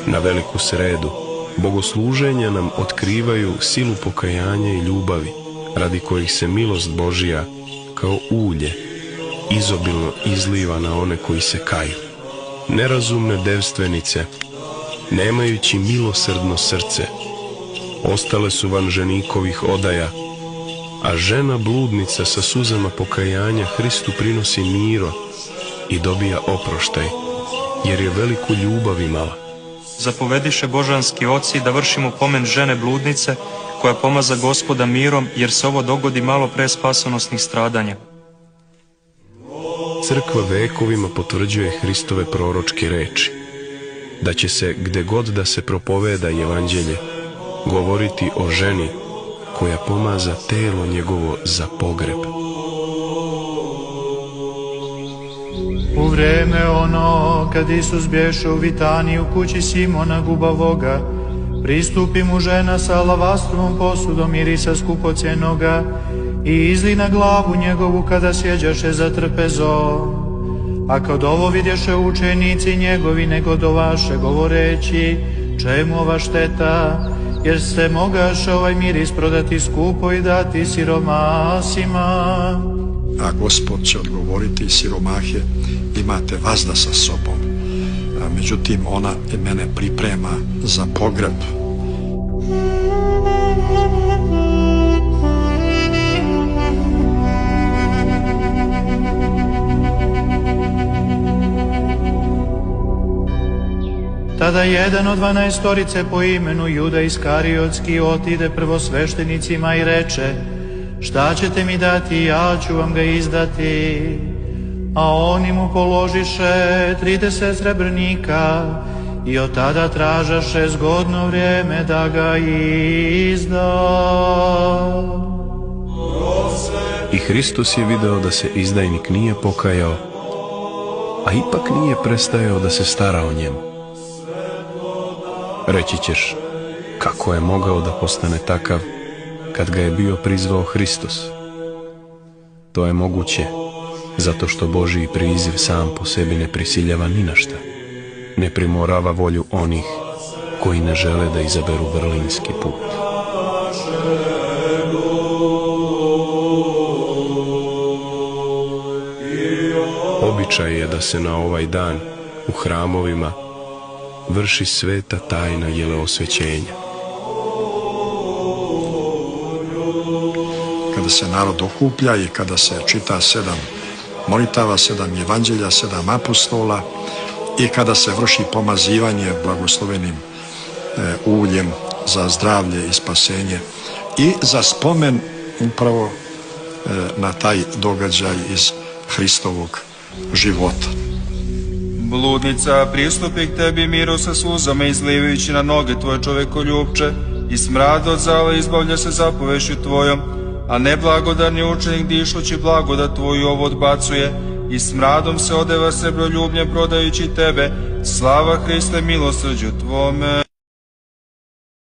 Na veliku sredu bogosluženja nam otkrivaju silu pokajanja i ljubavi, radi kojih se milost Božja kao ulje izobilno izliva na one koji se kaju. Nerazumne devstvenice, nemajući milosrdno srce, ostale su van ženikovih odaja, a žena bludnica sa suzama pokajanja Hristu prinosi miro i dobija oproštaj, jer je veliku ljubav imala. Zapovediše božanski oci da vršimo pomen žene bludnice koja pomaza Gospoda mirom, jer se ovo dogodi malo pre spasonosnih stradanja. Crkva vekovima potvrđuje Hristove proročke reči, da će se, gde god da se propoveda evanđelje, govoriti o ženi koja pomaza telo njegovo za pogreb. U vreme ono, kad Isus bješe u Vitaniji u kući Simona Gubavoga, pristupi mu žena sa alavastrovom posudom mirisa skupocjenoga i izli na glavu njegovu kada sjeđaše za trpezom. A kad ovo vidješe učenici njegovi negodovaše, govoreći, čemu ova šteta, jer ste mogaše ovaj miris prodati skupo i dati siromasima. A Gospod će odgovoriti, siromahe imate vazda sa sobom, međutim ona mene priprema za pogreb. Tada jedan od 12 po imenu Juda Iskariotski otide prvosveštenicima i reče, šta ćete mi dati, ja ću vam ga izdati. A oni mu položiše 30 srebrnika i od tada tražaše zgodno vrijeme da ga izda. I Hristos je video da se izdajnik nije pokajao, a ipak nije prestajao da se stara o njemu. Reći ćeš, kako je mogao da postane takav kad ga je bio prizvao Hristos? To je moguće zato što Božji priziv sam po sebi ne prisiljava ni na šta, ne primorava volju onih koji ne žele da izaberu vrlinski put. Običaj je da se na ovaj dan u hramovima vrši sveta tajna jeleosvećenja. Kada se narod okuplja i kada se čita 7 molitava, 7 evanđelja, 7 apostola i kada se vrši pomazivanje blagoslovenim uljem za zdravlje i spasenje i za spomen upravo na taj događaj iz Hristovog života. Bludnica pristupi k tebi miru sa suzama izlivajući na noge tvoje čovekoljupče i smrad od zala izbavlja se zapovešću tvojom, a neblagodarni učenik dišući blagodat tvoju ovo odbacuje i smradom se odeva srebroljubljem prodajući tebe. Slava Hriste milosrđu tvome.